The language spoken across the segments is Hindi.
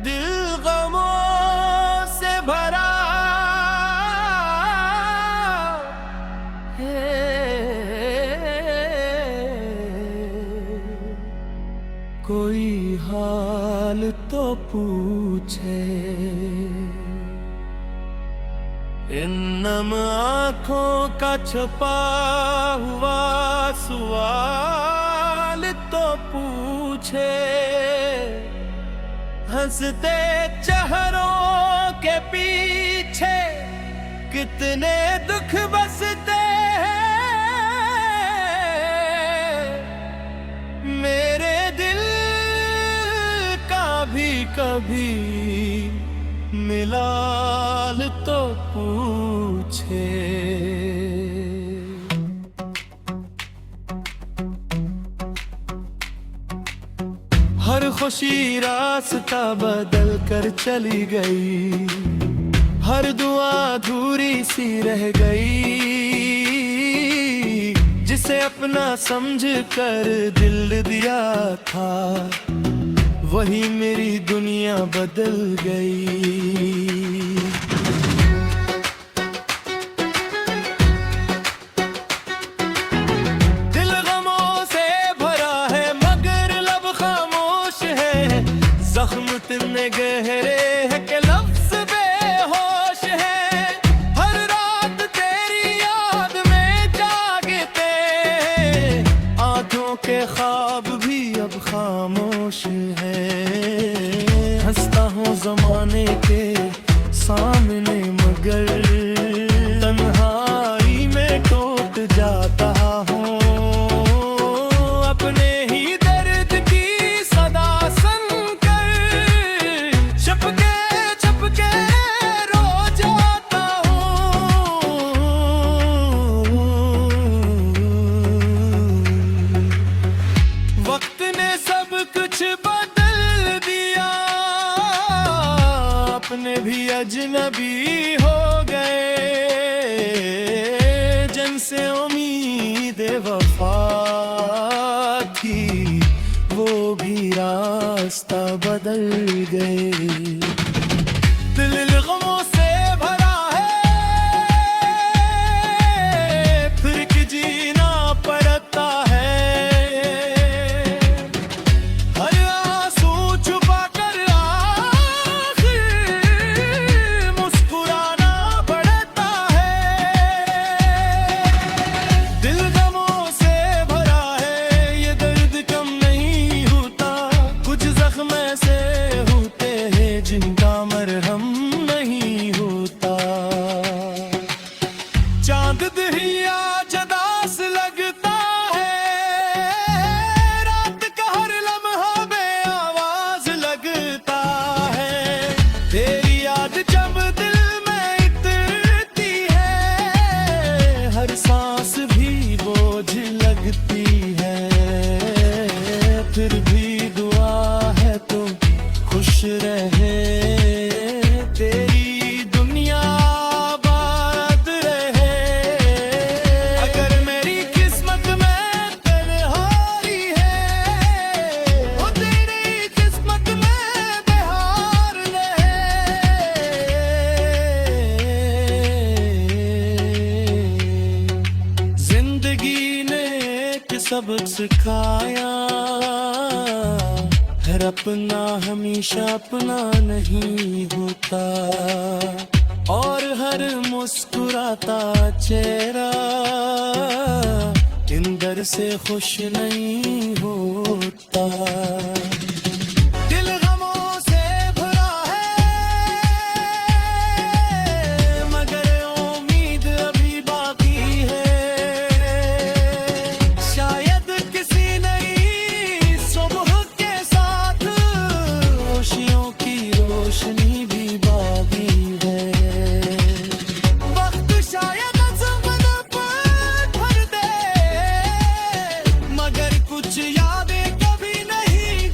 दिल गमों से भरा है, कोई हाल तो पूछे। इन नम आँखों का छुपा हुआ सवाल तो पूछे। हंसते चेहरों के पीछे कितने दुख बसते हैं। मेरे दिल का भी कभी मिलाल तो पूछे। हर खुशी रास्ता बदल कर चली गई, हर दुआ अधूरी सी रह गई। जिसे अपना समझ कर दिल दिया था, वही मेरी दुनिया बदल गई। जख्म इतने गहरे हैं कि लफ्ज़ बेहोश है। हर रात तेरी याद में जागते, आंखों के ख्वाब भी अब खामोश हैं। हंसता हूँ ज़माने के सामने मगर तन्हाई में टूट जाता हूँ। अपने ही दर्द की सदा रो जाता हूँ। वक्त ने सब कुछ बदल दिया, अपने भी अजनबी हो गए। जिनसे उम्मीद वफा थी, वो भी रास्ता बदल गए। दिल गमों से भरा है, फिर कि जीना पड़ता है। हर आंसू छुपा कर आखिर मुस्कुराना पड़ता है। दिल गमों से भरा है, ये दर्द कम नहीं होता। कुछ जख्म ऐसे होते हैं जिनका मरहम नहीं होता। चांद दरिया जदास लगता है, रात का हर लम्हा बेआवाज लगता है। तेरी याद जब दिल में इतरती है, हर सांस भी बोझ लगती है। फिर भी दुआ है तो खुश रहे, तेरी दुनिया आबाद रहे। अगर मेरी किस्मत में तन्हाई है, वो तेरी किस्मत में बहार रहे। जिंदगी ने एक सबक सिखाया, हर अपना हमेशा अपना नहीं होता। और हर मुस्कुराता चेहरा इंदर से खुश नहीं होता। दिल गमों से भरा है, मगर उम्मीद अभी बाकी है। शायद किसी नई सुबह के साथ खुशियों की रोशनी भी बाकी है। वक्त शायद ज़माना पर भर दे, मगर कुछ यादें कभी नहीं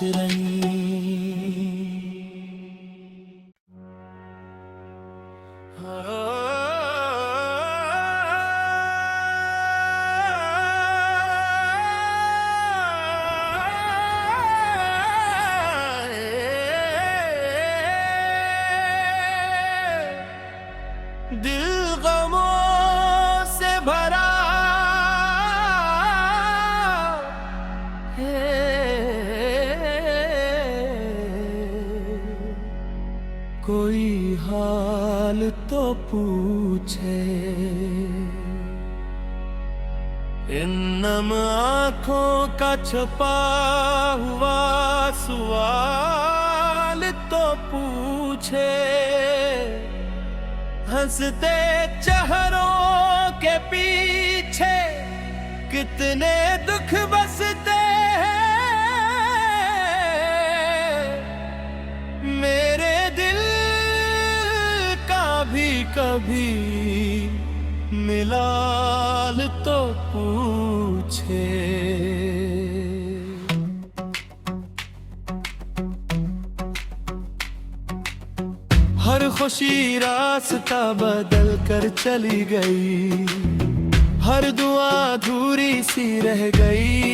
रही। दिल गमों से भरा कोई हाल तो पूछे, इन नम आँखों का छुपा हुआ सवाल तो पूछे। हंसते चेहरों के पीछे कितने दुख बसते मेरे दिल का भी कभी मिलाल तो पूछे। हर खुशी रास्ता बदल कर चली गई, हर दुआ अधूरी सी रह गई।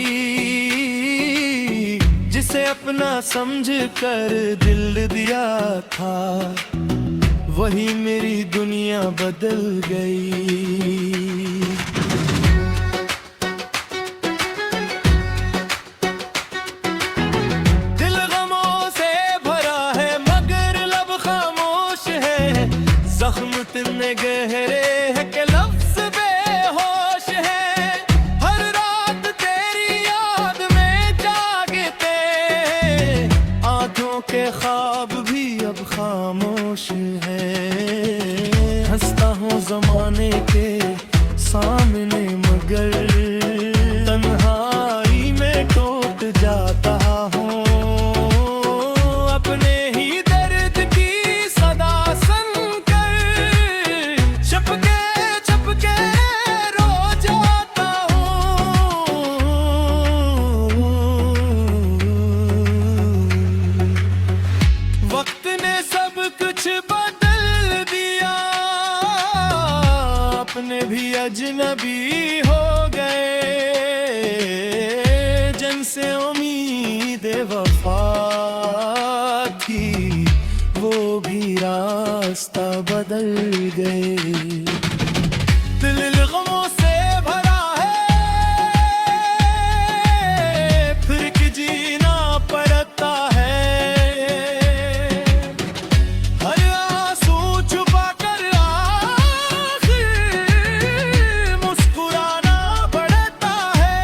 जिसे अपना समझ कर दिल दिया था, वही मेरी दुनिया बदल गई। दिल गमों से भरा है मगर लब खामोश है, जख्म इतने गहरे हैं कि लफ्ज़ बेहोश है। हर रात तेरी याद में जागते, आँखों के ख्वाब भी अब खामोश है। हंसता हूँ ज़माने के सामने मगर तन्हाई में टूट जाता हूँ। अपने ही दर्द की सदा सुनकर चपके रो जाता हूँ। वक्त ने सब कुछ बदल दिया, अपने भी अजनबी हो गए। जिनसे उम्मीद वफा थी, वो भी रास्ता बदल गए। दिल गमों से भरा है, फिर कि जीना पड़ता है। हर आंसू छुपा कर आखिर मुस्कुराना पड़ता है।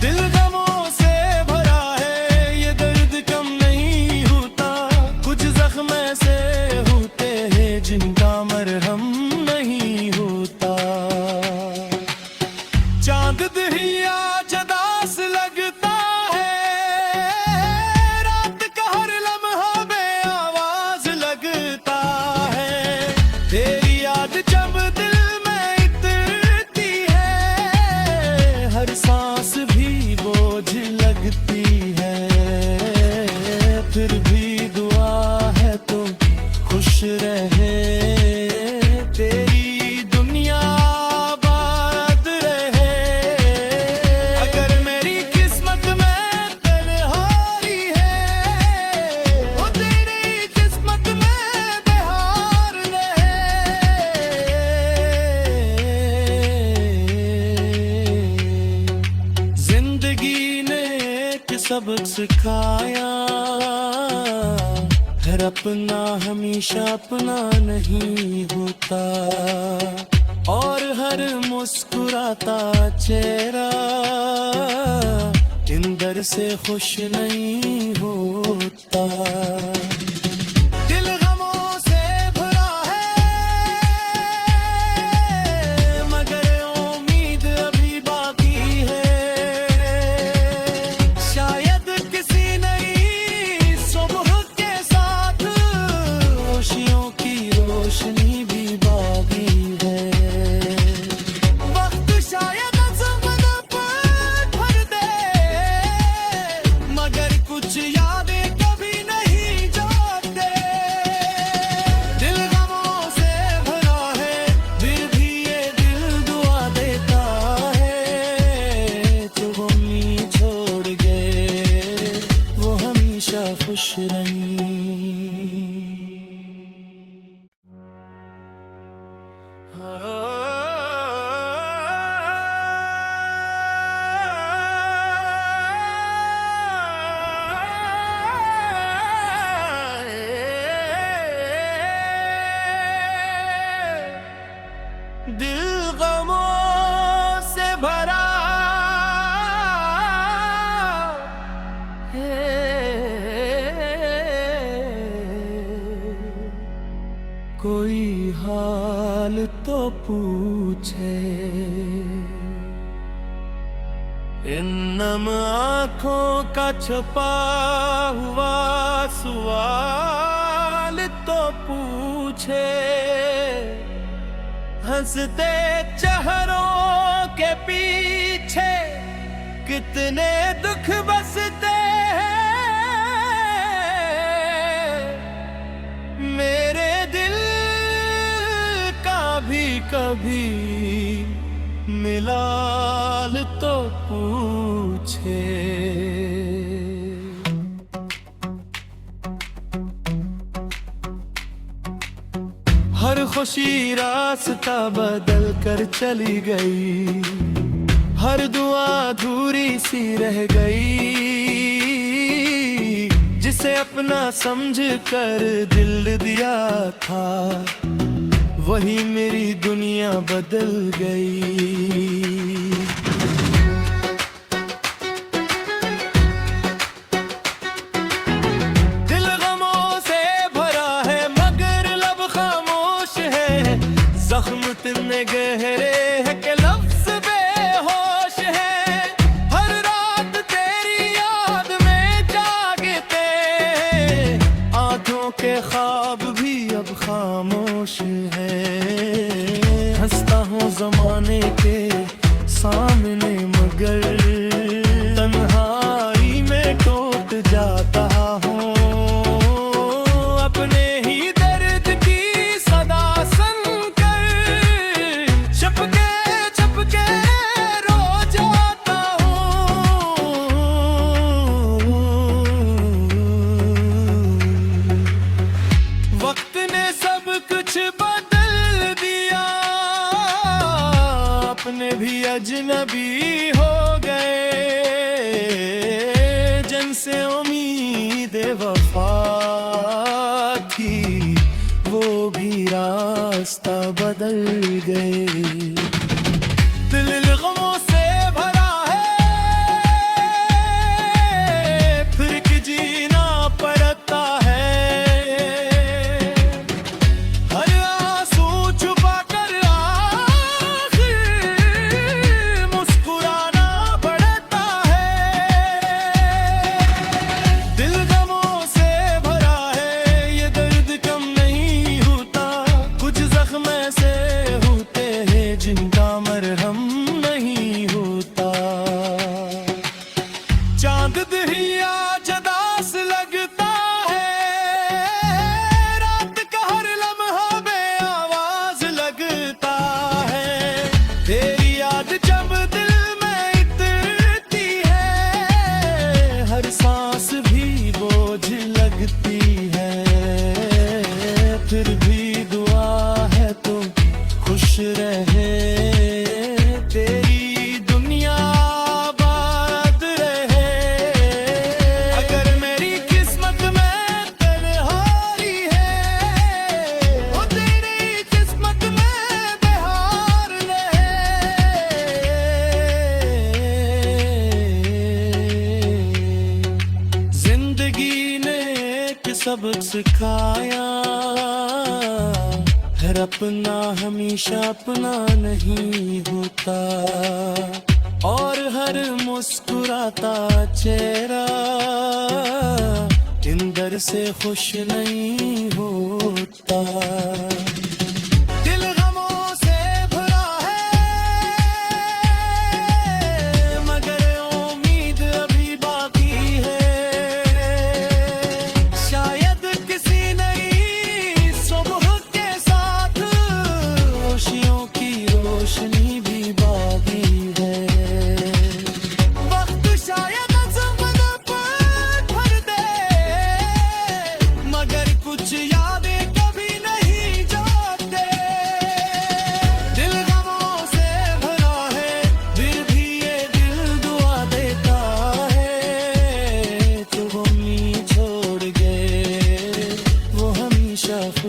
दिल गमों से भरा है, ये दर्द कम नहीं होता। कुछ जख्म ऐसे होते हैं जिनका मरहम नहीं होता। चांद दहिया जदास लगता है, रात का हर लम्हा बेआवाज लगता है। तेरी याद जब दिल में इतरती है, हर सांस भी बोझ लगती है। फिर भी दुआ है तो खुश रहे, तेरी दुनिया आबाद रहे। अगर मेरी किस्मत में तन्हाई है, वो तेरी किस्मत में बहार रहे। जिंदगी ने एक सबक सिखाया, हर अपना हमेशा अपना नहीं होता। और हर मुस्कुराता चेहरा इंदर से खुश नहीं होता। दिल गमों से भरा है, मगर उम्मीद अभी बाकी है। शायद किसी नई सुबह के साथ खुशियों की रोशनी भी बाकी है। वक्त शायद ज़माना पर भर दे, खुश रहीं। दिल गमों से भरा है, कोई हाल तो पूछे। इन नम आँखों का छुपा हुआ सवाल तो पूछे। हंसते चेहरों के पीछे कितने दुख बसते हैं। मेरे दिल का भी कभी मिलाल तो पूछे। हर खुशी रास्ता बदल कर चली गई, हर दुआ अधूरी सी रह गई। जिसे अपना समझ कर दिल दिया था, वही मेरी दुनिया बदल गई। जख्म इतने गहरे हैं कि लफ्ज़ बेहोश है। हर रात तेरी याद में जागते, आंखों के ख्वाब भी अब खामोश है। हंसता हूँ ज़माने के सामने मगर तन्हाई में टूट जाता हूँ। अपने ही दर्द की सदा भी अजनबी हो गए, जिनसे उम्मीद वफा थी वो भी रास्ता बदल गए। दिल गमों से भरा है, फिर कि जीना पड़ता है। हर आंसू छुपा कर जिनका मरहम नहीं होता। चांद दरिया जदास लगता है, रात का हर लम्हा बेआवाज लगता है। तेरी याद जब दिल में इतरती है, हर सांस भी बोझ लगती है। फिर भी दुआ है तो खुश रहे, तेरी दुनिया आबाद रहे। अगर मेरी किस्मत में तन्हाई है, वो तेरी किस्मत में बहार रहे। जिंदगी ने एक सबक सिखाया, हर अपना हमेशा अपना नहीं होता। और हर मुस्कुराता चेहरा अंदर से खुश नहीं होता। दिल गमों से भरा है, मगर उम्मीद अभी बाकी है। शायद किसी नई सुबह के साथ खुशियों की रोशनी भी बाकी है। वक्त शायद ज़माना पर भर दे,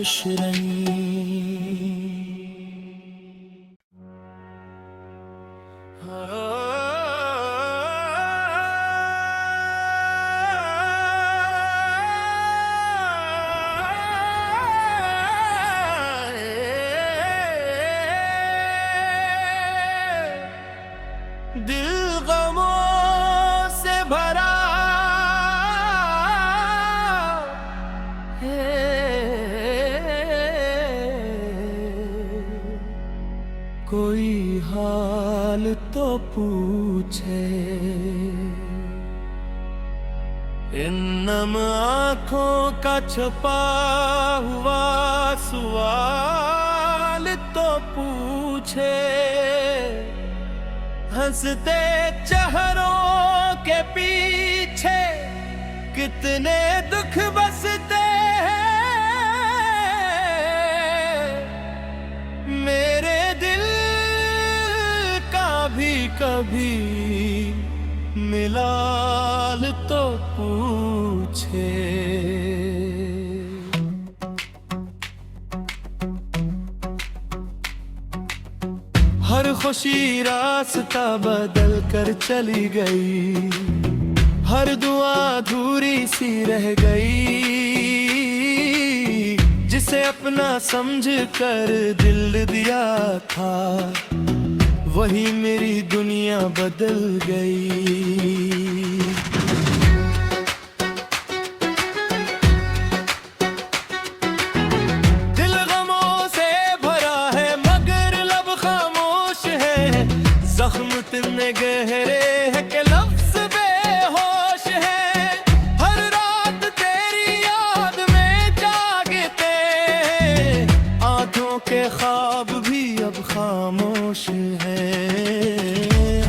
खुश रही। दिल गमों से भरा है, कोई हाल तो पूछे। इन नम आँखों का छुपा हुआ सवाल तो पूछे। हंसते चेहरों के पीछे कितने दुख बसते हैं। मेरे दिल का भी कभी मिलाल तो पूछे। हर खुशी रास्ता बदल कर चली गई, हर दुआ अधूरी सी रह गई। जिसे अपना समझ कर दिल दिया था, वही मेरी दुनिया बदल गई। जख्म इतने गहरे हैं कि लफ्ज़ बेहोश है। हर रात तेरी याद में जागते, आँखों के ख्वाब भी अब खामोश हैं।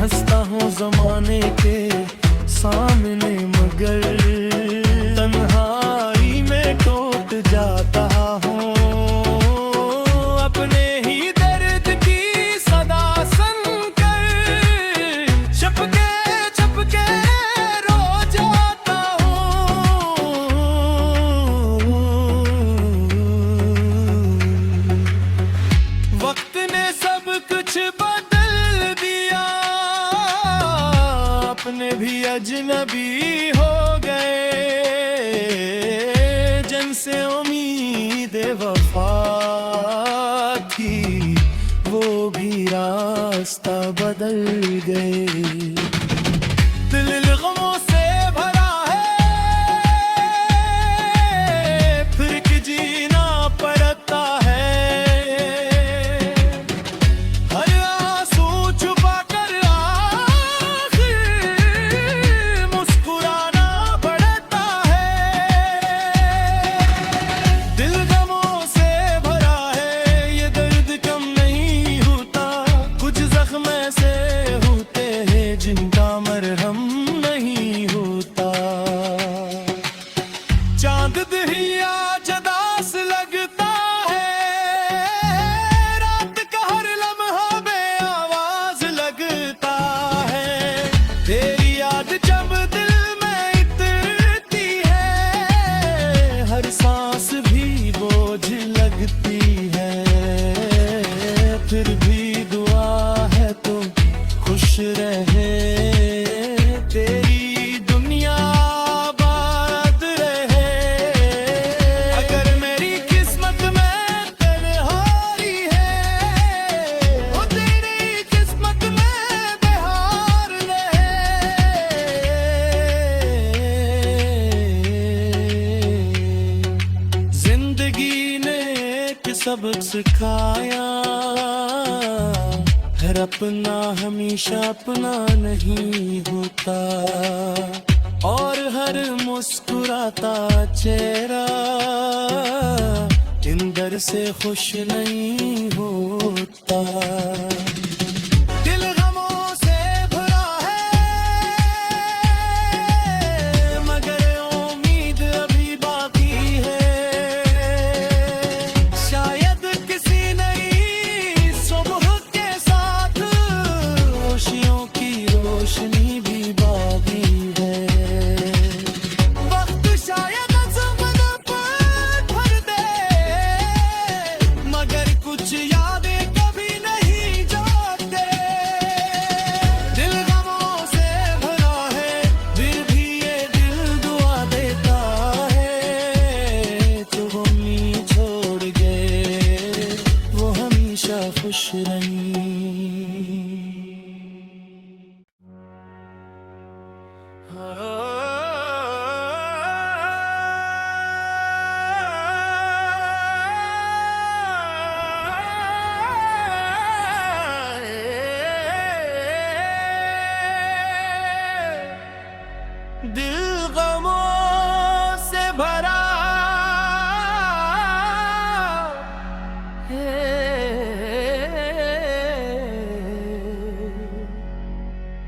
हंसता हूँ ज़माने के सामने मगर तन्हाई में टूट जाता हूँ। अपने ही दर्द की सदा सुनकर छपके छपके रो जाता हूँ। वक्त ने सब कुछ बदल दिया, अपने भी अजनबी हो गए। जिनसे उम्मीद वफा थी, वो भी रास्ता बदल गए। दिल गमों से भरा है, फिर कि जीना पड़ता है। हर आंसू छुपा कर आखिर मुस्कुराना पड़ता है। दिल गमों से भरा है, ये दर्द कम नहीं होता। कुछ जख्म ऐसे होते हैं जिनका मरहम नहीं होता। चांद दरिया जदास लगता है, रात का हर लम्हा बेआवाज लगता है। तेरी याद जब दिल में इतरती है, हर सांस भी बोझ लगती है। फिर भी दुआ है तो खुश रहे, तेरी दुनिया आबाद रहे। अगर मेरी किस्मत में तन्हाई है, वो तेरी किस्मत में बहार रहे। जिंदगी ने एक सबक सिखाया, हर अपना हमेशा अपना नहीं होता। और हर मुस्कुराता चेहरा इंदर से खुश नहीं होता। दिल गमों से भरा है, मगर उम्मीद अभी बाकी है। शायद किसी नई सुबह के साथ खुशियों की रोशनी भी बाकी है। वक्त शायद ज़माना पर भर दे, गमों से भरा है,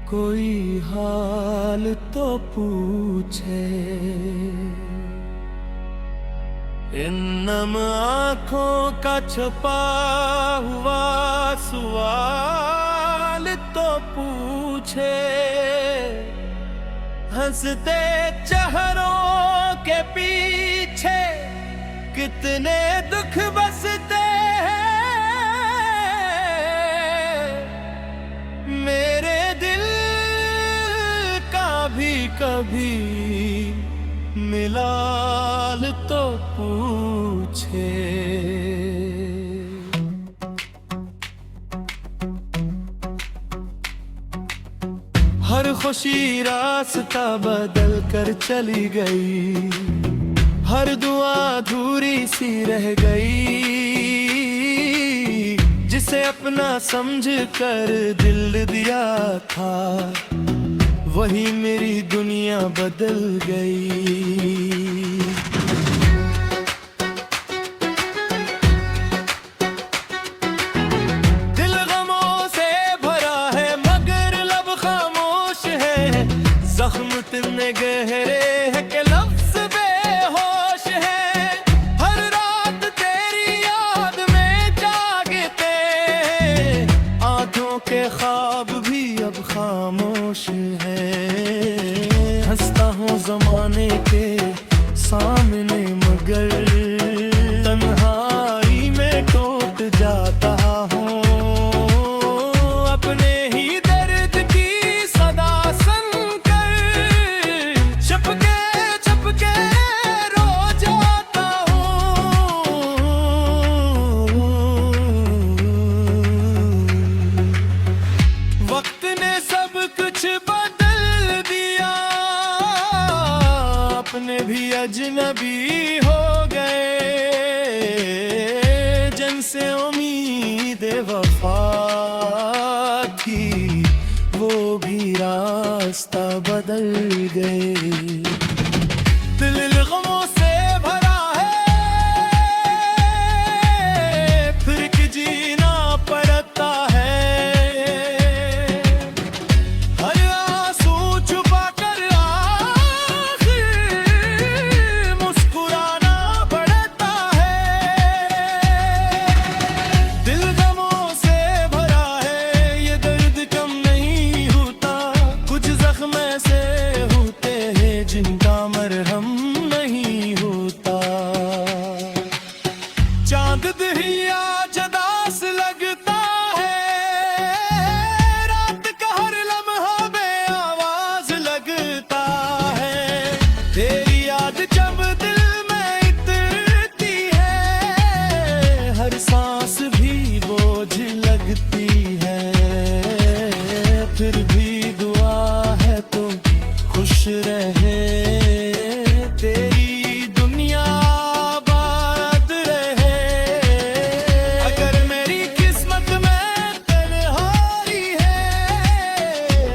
कोई हाल तो पूछे। इन नम आँखों का छुपा हुआ सवाल तो पूछे। हंसते चेहरों के पीछे कितने दुख बसते हैं। मेरे दिल का भी कभी मिलाल तो पूछे। हर खुशी रास्ता बदल कर चली गई, हर दुआ अधूरी सी रह गई। जिसे अपना समझ कर दिल दिया था, वही मेरी दुनिया बदल गई। दिल गमों से भरा है मगर लब खामोश है। जख्म इतने गहरे हैं कि लफ्ज़ बेहोश है। हर रात तेरी याद में जागते, आंखों के ख्वाब भी अब खामोश है। हंसता हूँ ज़माने के सामने मगर तन्हाई में टूट जाता हूँ। अपने ही दर्द की सदा सुनकर छपके रो जाता हूँ। वक्त ने सब कुछ बदल दिया, अपने भी अजनबी हो गए। जिनसे उम्मीद वफा थी, वो भी रास्ता बदल गए। दिल गमों से भरा है, फिर कि जीना पड़ता है। हर आंसू छुपा कर आखिर मुस्कुराना पड़ता है। दिल गमों से भरा है, ये दर्द कम नहीं होता। कुछ जख्म ऐसे होते हैं जिनका मरहम नहीं होता। चांद दरिया जदास लगता है, रात का हर लम्हा बेआवाज लगता है। तेरी याद जब दिल में इतरती है, हर सांस भी बोझ लगती है। फिर भी दुआ है तुम खुश रहे, तेरी दुनिया आबाद रहे। अगर मेरी किस्मत में तन्हाई है,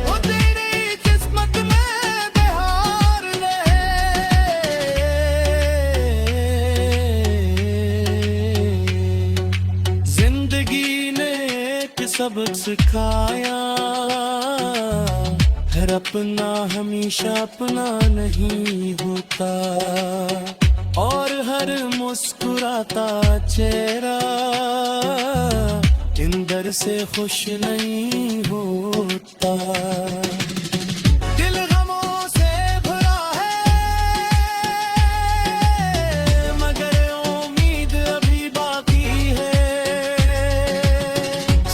वो तेरी किस्मत में बहार रहे। जिंदगी ने एक सबक सिखाया, हर अपना हमेशा अपना नहीं होता। और हर मुस्कुराता चेहरा इंदर से खुश नहीं होता। दिल गमों से भरा है, मगर उम्मीद अभी बाकी है।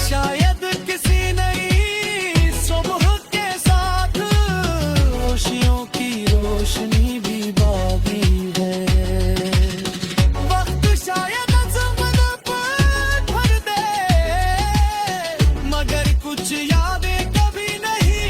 शायद किसी नई सुबह के साथ खुशियों की रोशनी भी बाकी है। वक्त शायद ज़माना पर भर दे, मगर कुछ यादें कभी नहीं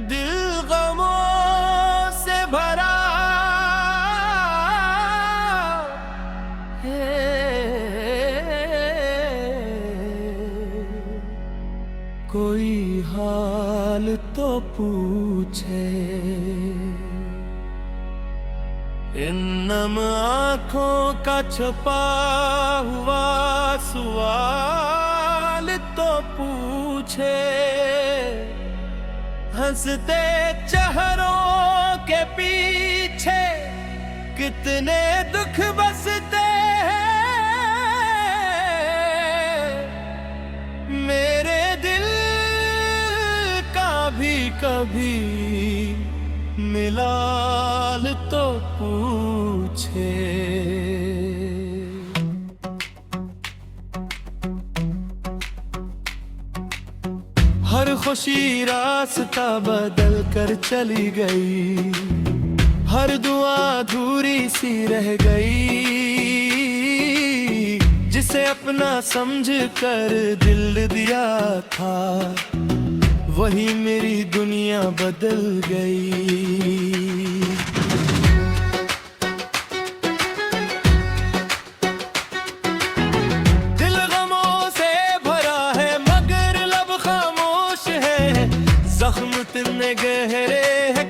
दिल गमों से भरा है, कोई हाल तो पूछे। इन नम आँखों का छुपा हुआ सवाल तो पूछे। हंसते चेहरों के पीछे कितने दुख बसते हैं। मेरे दिल का भी कभी मिलाल तो पूछे। हर खुशी रास्ता बदल कर चली गई, हर दुआ अधूरी सी रह गई। जिसे अपना समझ कर दिल दिया था, वही मेरी दुनिया बदल गई। दिल गमों से भरा है मगर लब खामोश है। जख्म इतने गहरे हैं